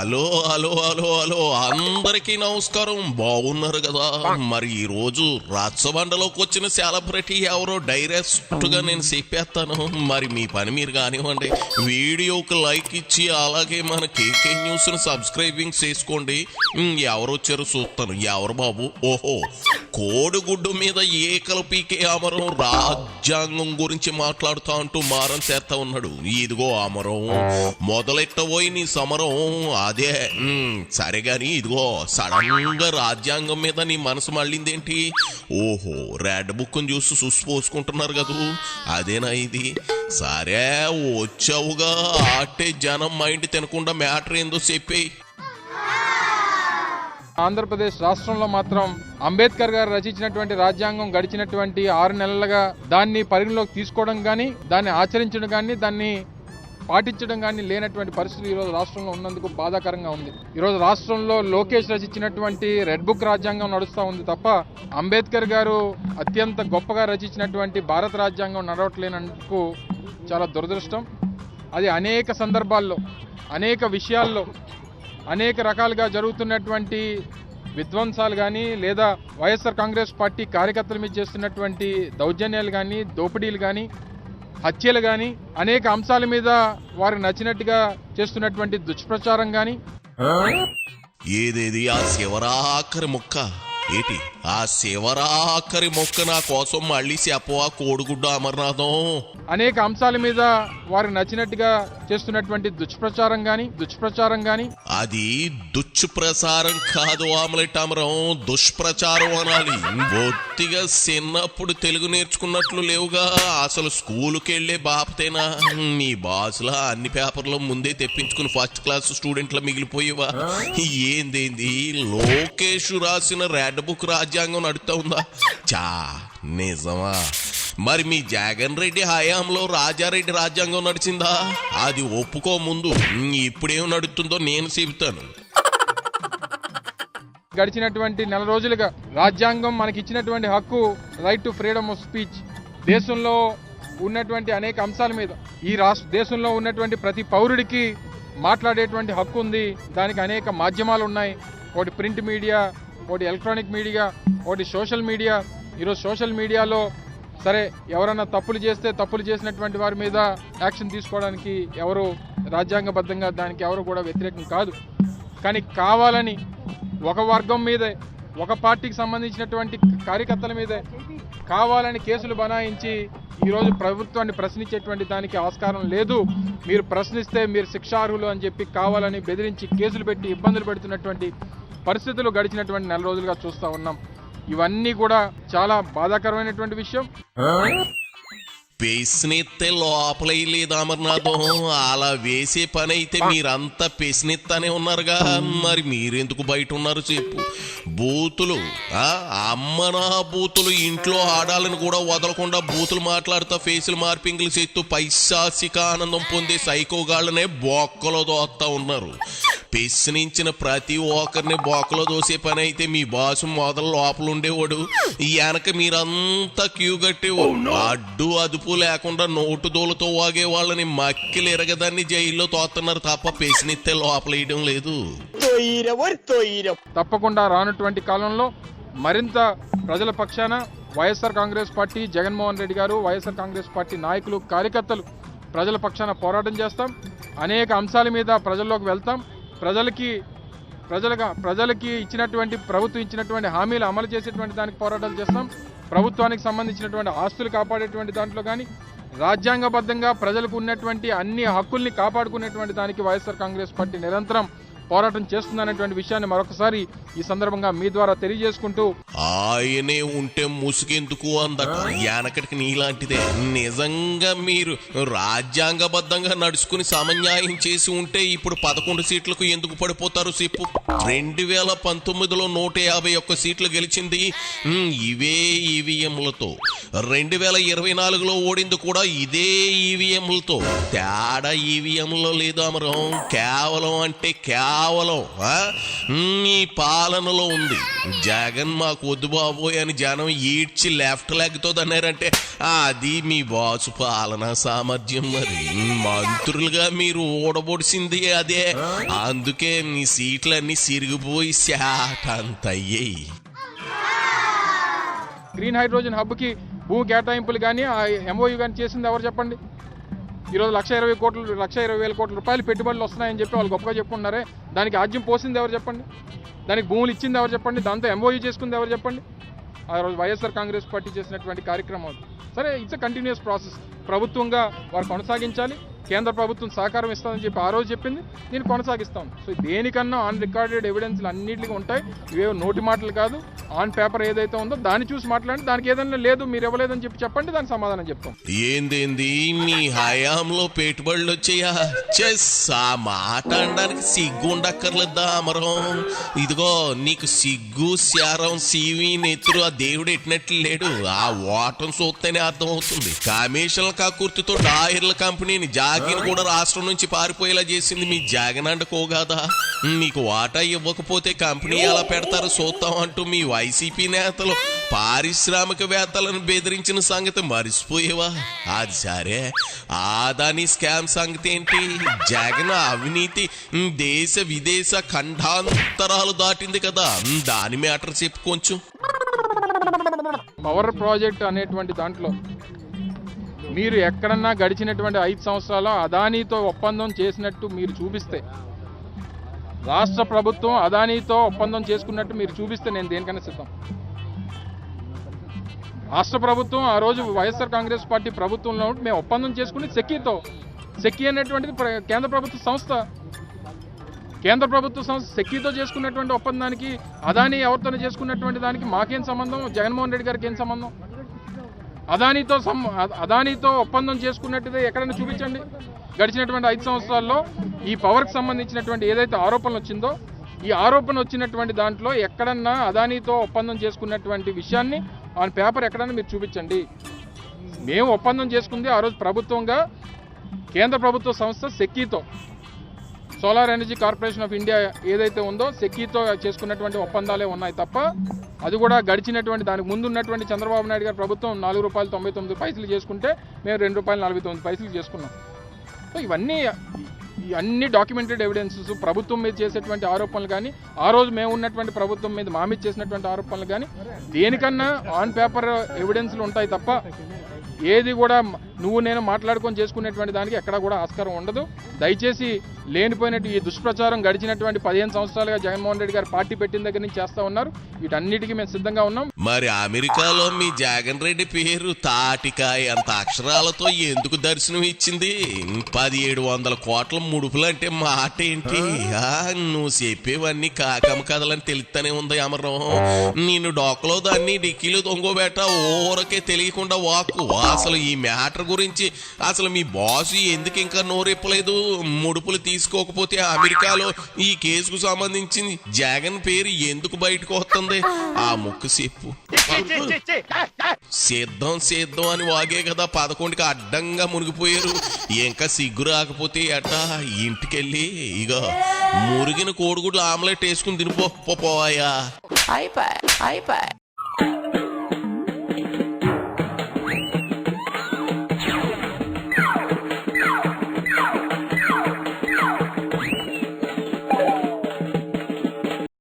Hello hello hello hello అందరికీ నమస్కారం. బాగున్నారు కదా? మరి ఈ రోజు రచ్చబండలోకి వచ్చిన సెలబ్రిటీ ఎవరో డైరెక్ట్ గా నేను చెప్పేస్తాను. మరి మీ పని మీరు కానివ్వండి, వీడియోకి లైక్ ఇచ్చి అలాగే మన కేకే న్యూస్ ను సబ్స్క్రైబింగ్ చేసుకోండి. ఎవరు వచ్చారో చూస్తాను. ఎవరు బాబు? ఓహో, కోడిగుడ్డు మీద ఏకలు పీకే అమరం రాజ్యాంగం గురించి మాట్లాడుతా అంటూ మారం చేస్తా ఉన్నాడు. ఇదిగో అమరం, మొదలెట్టబోయి నీ సమరం. అదే సరే గాని ఇదిగో సడన్ గా రాజ్యాంగం మీద నీ మనసు మళ్ళిందేంటి? ఓహో, రెడ్ బుక్ చూసి చూసిపోసుకుంటున్నారు కదూ, అదేనా ఇది? సరే వచ్చావుగా, ఆటే జనం మైండ్ తినకుండా మ్యాటర్ ఏందో చెప్పేయి. ఆంధ్రప్రదేశ్ రాష్ట్రంలో మాత్రం అంబేద్కర్ గారు రచించినటువంటి రాజ్యాంగం గడిచినటువంటి 6 నెలలుగా దాన్ని పరిగణలోకి తీసుకోవడం కానీ, దాన్ని ఆచరించడం కానీ, దాన్ని పాటించడం కానీ లేనటువంటి పరిస్థితులు ఈరోజు రాష్ట్రంలో ఉన్నందుకు బాధాకరంగా ఉంది. ఈరోజు రాష్ట్రంలో లోకేష్ రచించినటువంటి రెడ్ బుక్ రాజ్యాంగం నడుస్తూ ఉంది తప్ప అంబేద్కర్ గారు అత్యంత గొప్పగా రచించినటువంటి భారత రాజ్యాంగం నడవట్లేనందుకు చాలా దురదృష్టం. అది అనేక సందర్భాల్లో, అనేక విషయాల్లో, అనేక రకాలుగా జరుగుతున్నటువంటి విధ్వంసాలు కానీ, లేదా వైఎస్ఆర్ కాంగ్రెస్ పార్టీ కార్యకర్తల మీద చేస్తున్నటువంటి దౌర్జన్యాలు కానీ, దోపిడీలు కానీ, హత్యలు కానీ, అనేక అంశాల మీద వారికి నచ్చినట్టుగా చేస్తున్నటువంటి దుష్ప్రచారం కానీ. ఏదేది ఆ శివరాఖరి మొక్క ఏటి? ఆ శివరాఖరి మొక్క నా కోసం మళ్ళీ చెప్పవా కోడిగుడ్డు అమర్నాథం? అనేక అంశాల మీద వారికి నచ్చినట్టుగా చేస్తున్నటువంటి దుష్ప్రచారం కానీ అది దుష్ప్రచారం కాదు ఆమ్లెట్ అమరం, దుష్ప్రచారం అనాలి. బొత్తిగా చిన్నప్పుడు తెలుగు నేర్చుకున్నట్లు లేవుగా. అసలు స్కూలుకి వెళ్లే బాపతేనా? నీ బాసులా అన్ని పేపర్లో ముందే తెప్పించుకుని ఫస్ట్ క్లాస్ స్టూడెంట్ల మిగిలిపోయేవా? ఏందేంది లోకేష్ రాసిన రెడ్ బుక్ రాజ్యాంగం నడుతా ఉందా? చా నిజమా? మరి మీ జగన్ రెడ్డి హయాంలో రాజారెడ్డి రాజ్యాంగం నడిచిందా? అది ఒప్పుకో ముందు. ఇప్పుడేం నడుస్తుందో నేను చెబుతాను. గడిచినటువంటి 4 రోజులుగా రాజ్యాంగం మనకి ఇచ్చినటువంటి హక్కు, right to freedom of speech, దేశంలో ఉన్నటువంటి అనేక అంశాల మీద ఈ దేశంలో ఉన్నటువంటి ప్రతి పౌరుడికి మాట్లాడేటువంటి హక్కు ఉంది. దానికి అనేక మాధ్యమాలు ఉన్నాయి. ఒకటి ప్రింట్ మీడియా, ఒకటి ఎలక్ట్రానిక్ మీడియా, ఒకటి సోషల్ మీడియా. ఈరోజు సోషల్ మీడియాలో సరే ఎవరైనా తప్పులు చేస్తే తప్పులు చేసినటువంటి వారి మీద యాక్షన్ తీసుకోవడానికి ఎవరు రాజ్యాంగబద్ధంగా దానికి ఎవరు కూడా వ్యతిరేకం కాదు. కానీ కావాలని ఒక వర్గం మీదే, ఒక పార్టీకి సంబంధించినటువంటి కార్యకర్తల మీదే కావాలని కేసులు బనాయించి ఈరోజు ప్రభుత్వాన్ని ప్రశ్నించేటువంటి దానికి ఆస్కారం లేదు. మీరు ప్రశ్నిస్తే మీరు శిక్షార్హులు అని చెప్పి కావాలని బెదిరించి కేసులు పెట్టి ఇబ్బందులు పెడుతున్నటువంటి పరిస్థితులు గడిచినటువంటి 4 రోజులుగా చూస్తూ ఉన్నాం. ఇవన్నీ కూడా చాలా బాధాకరమైనటువంటి విషయం. పెసినెత్తే లోపలయ్యలేదు అమర్నాథం. అలా వేసే పని అయితే మీరంతా పెసినెత్తానే ఉన్నారుగా. మరి మీరెందుకు బయట ఉన్నారు చెప్పు? బూతులు అమ్మనా బూతులు, ఇంట్లో ఆడాలని కూడా వదలకుండా బూతులు మాట్లాడుతా ఫేసులు మార్పింగ్లు చేస్తూ పైశాసిక ఆనందం పొందే సైకోగాళ్ళనే బొక్కలో దోస్తా ఉన్నారు. పెసినించిన ప్రతి ఒక్కరిని బొక్కలో దోసే పని అయితే మీ బాసు మొదలు లోపల ఉండేవాడు, వెనక మీరంతా క్యూ కట్టేవాడు. అడ్డు అదుపు లేకుండా నోటు దోలతో వాగే వాళ్ళని మక్కిలు ఎరగదాన్ని జైల్లో తోస్తున్నారు తప్ప పెసినెత్తే లోపలేయడం లేదు. తప్పకుండా రానటువంటి కాలంలో మరింత ప్రజల పక్షాన వైఎస్ఆర్ కాంగ్రెస్ పార్టీ, జగన్మోహన్ రెడ్డి గారు, వైఎస్ఆర్ కాంగ్రెస్ పార్టీ నాయకులు, కార్యకర్తలు ప్రజల పక్షాన పోరాటం చేస్తాం. అనేక అంశాల మీద ప్రజల్లోకి వెళ్తాం. ప్రజలకి ఇచ్చినటువంటి ప్రభుత్వం ఇచ్చినటువంటి హామీలు అమలు చేసేటువంటి దానికి పోరాటాలు చేస్తాం. ప్రభుత్వానికి సంబంధించినటువంటి ఆస్తులు కాపాడేటువంటి దాంట్లో కానీ, రాజ్యాంగబద్ధంగా ప్రజలకు ఉన్నటువంటి అన్ని హక్కుల్ని కాపాడుకునేటువంటి దానికి వైఎస్ఆర్ కాంగ్రెస్ పార్టీ నిరంతరం పోరాటం చేస్తుందనేటువంటి విషయాన్ని మరొకసారి ఈ సందర్భంగా మీ ద్వారా తెలియజేసుకుంటూ, ఆయనే ఉంటే ముసుగెందుకు అందట వెనకటికి నీలాంటిదే. నిజంగా మీరు రాజ్యాంగబద్ధంగా నడుచుకుని సమన్యాయం చేసి ఉంటే ఇప్పుడు 11 సీట్లకు ఎందుకు పడిపోతారు చెప్పు? 2019లో 151 సీట్లు గెలిచింది ఇవే ఈవీఎంలతో. 2024లో ఓడింది కూడా ఇదే ఈవీఎంలతో. తేడా ఈవీఎంలో లేదు అమరం, కేవలం అంటే కేవలం మీ పాలనలో ఉంది. జగన్ మాకు వద్దు బాబోయ్ అని జనం ఈడ్చి లెఫ్ట్ లెగ్ తో దన్నారంటే అది మీ బాసు పాలనా సామర్థ్యం. మరి మంత్రులుగా మీరు ఓడబొడిసింది అదే, అందుకే మీ సీట్లన్నీ సిరిగిపోయి శాట్ అంత అయ్యాయి. గ్రీన్ హైడ్రోజన్ హబ్కి భూ కేటాయింపులు కానీ ఆ ఎంఓయూ కానీ చేసింది ఎవరు చెప్పండి? ఈరోజు 1,20,000 కోట్ల రూపాయలు పెట్టుబడులు వస్తున్నాయని చెప్పి వాళ్ళు గొప్పగా చెప్పుకున్నారే, దానికి ఆజ్యం పోసింది ఎవరు చెప్పండి? దానికి భూములు ఇచ్చింది ఎవరు చెప్పండి? దాంతో ఎంఓయూ చేసుకుంది ఎవరు చెప్పండి? ఆ రోజు వైఎస్ఆర్ కాంగ్రెస్ పార్టీ చేసినటువంటి కార్యక్రమం. సరే, ఇట్స్ ఎ కంటిన్యూస్ ప్రాసెస్. ప్రభుత్వంగా వారు కొనసాగించాలి. కేంద్ర ప్రభుత్వం సహకారం ఇస్తుందని చెప్పి ఆ రోజు చెప్పింది, దీన్ని కొనసాగిస్తాం. సో దేనికన్నా ఆన్ రికార్డెడ్ ఎవిడెన్స్లు అన్నింటికి ఉంటాయి. ఇవేవో నోటి మాటలు కాదు. ఆన్ పేపర్ ఏదైతే ఉందో దాన్ని చూసి మాట్లాడి, దానికి ఏదైనా లేదు మీరు ఇవ్వలేదని చెప్పండి, దానికి సమాధానం చెప్తాం. ఏందేంది నీ హయాంలో పెట్టుబడులు వచ్చాయా? చెస్ ఆ మాట అనడానికి సిగ్గు ఉండక్కర్లేదా అమరం? ఇదిగో నీకు సిగ్గు శారం సివి నెత్తురు ఆ దేవుడు ఎట్టినట్లు లేడు. ఆ ఓటం చూస్తేనే అర్థం అవుతుంది. కమిషన్ల కాకుర్తితో డాయర్ల కంపెనీని జాగిని కూడా రాష్ట్రం నుంచి పారిపోయేలా చేసింది మీ జగనండకోగాదా? నీకు వాటా ఇవ్వకపోతే కంపెనీ ఎలా పెడతారో చూస్తాం అంటూ మీ వైసీపీ నేతలు పారిశ్రామికవేత్తలను బెదిరించిన సంగతి మర్చిపోయేవా? అది సరే, ఆదాని స్కామ్ సంగతి ఏంటి? జగన్ అవినీతి దేశ విదేశ ఖండాంతరాలు దాటింది కదా, దాని మ్యాటర్ చెప్పు కొంచెం. పవర్ ప్రాజెక్ట్ అనేటువంటి దాంట్లో మీరు ఎక్కడన్నా గడిచినటువంటి 5 సంవత్సరాలు అదానీతో ఒప్పందం చేసినట్టు మీరు చూపిస్తే, రాష్ట్ర ప్రభుత్వం అదానీతో ఒప్పందం చేసుకున్నట్టు మీరు చూపిస్తే నేను దేనికన్నా సిద్ధం. రాష్ట్ర ప్రభుత్వం ఆ రోజు వైఎస్ఆర్ కాంగ్రెస్ పార్టీ ప్రభుత్వంలో మేము ఒప్పందం చేసుకుని సెక్కీ అనేటువంటిది కేంద్ర ప్రభుత్వ సంస్థ. కేంద్ర ప్రభుత్వ సంస్థ సెక్కీతో చేసుకున్నటువంటి ఒప్పందానికి అదానీ ఎవరితోనే చేసుకున్నటువంటి దానికి మాకేం సంబంధం? జగన్మోహన్ రెడ్డి గారికి ఏం సంబంధం? అదానీతో ఒప్పందం చేసుకున్నట్టుదే ఎక్కడైనా చూపించండి. గడిచినటువంటి 5 సంవత్సరాల్లో ఈ పవర్కి సంబంధించినటువంటి ఏదైతే ఆరోపణలు వచ్చిందో, ఈ ఆరోపణ వచ్చినటువంటి దాంట్లో ఎక్కడన్నా అదానీతో ఒప్పందం చేసుకున్నటువంటి విషయాన్ని ఆన్ పేపర్ ఎక్కడన్నా మీరు చూపించండి. మేము ఒప్పందం చేసుకుంది ఆ రోజు ప్రభుత్వంగా కేంద్ర ప్రభుత్వ సంస్థ సెక్కీతో, solar energy corporation of India ఏదైతే ఉందో సెక్కీతో చేసుకున్నటువంటి ఒప్పందాలే ఉన్నాయి తప్ప, అది కూడా గడిచినటువంటి దానికి ముందు ఉన్నటువంటి చంద్రబాబు నాయుడు గారి ప్రభుత్వం ₹4.99 చేసుకుంటే మేము ₹2.49 చేసుకున్నాం. సో ఇవన్నీ అన్ని డాక్యుమెంటెడ్ ఎవిడెన్సెస్. ప్రభుత్వం మీద చేసేటువంటి ఆరోపణలు కానీ, ఆ రోజు మేము ఉన్నటువంటి ప్రభుత్వం మీద మా మీద చేసినటువంటి ఆరోపణలు కానీ, దేనికన్నా ఆన్ పేపర్ ఎవిడెన్స్లు ఉంటాయి తప్ప ఏది కూడా నువ్వు నేను మాట్లాడుకొని చేసుకునేటువంటి దానికి ఎక్కడా కూడా ఆస్కారం ఉండదు. దయచేసి లేనిపోయినట్టు ఈ దుష్ప్రచారం గడిచినటువంటి 15 సంవత్సరాలుగా జగన్మోహన్ రెడ్డి గారు పార్టీ పెట్టిన దగ్గర నుంచి చేస్తా ఉన్నారు. వీటన్నిటికీ మేము సిద్ధంగా ఉన్నాం. మరి అమెరికాలో మీ జగన్ రెడ్డి పేరు తాటికాయ అంత అక్షరాలతో ఎందుకు దర్శనం ఇచ్చింది? 1700 కోట్ల ముడుపులు అంటే మాట ఏంటి? నువ్వు చెప్పేవన్నీ కాకమ్మ కథలని తెలుస్తూనే ఉంది అమరం. నేను డొక్కలో దాన్ని డిక్కీలు దొంగోబెట్ట ఊరకే తెలియకుండా వాక్కు. అసలు ఈ మ్యాటర్ గురించి అసలు మీ బాసు ఎందుకు ఇంకా నోరెప్పలేదు? ముడుపులు తీసుకోకపోతే అమెరికాలో ఈ కేసుకు సంబంధించి జగన్ పేరు ఎందుకు బయటకు వస్తుంది? ఆ ముక్కు చెప్పు. సిద్ధం అని వాగే కదా 11కి అడ్డంగా మునిగిపోయారు. ఇంకా సిగ్గు రాకపోతే అట్టా ఇంటికెళ్ళి ఇక మురిగిన కోడిగుడ్లు ఆమ్లెట్ వేసుకుని తినిపోయా.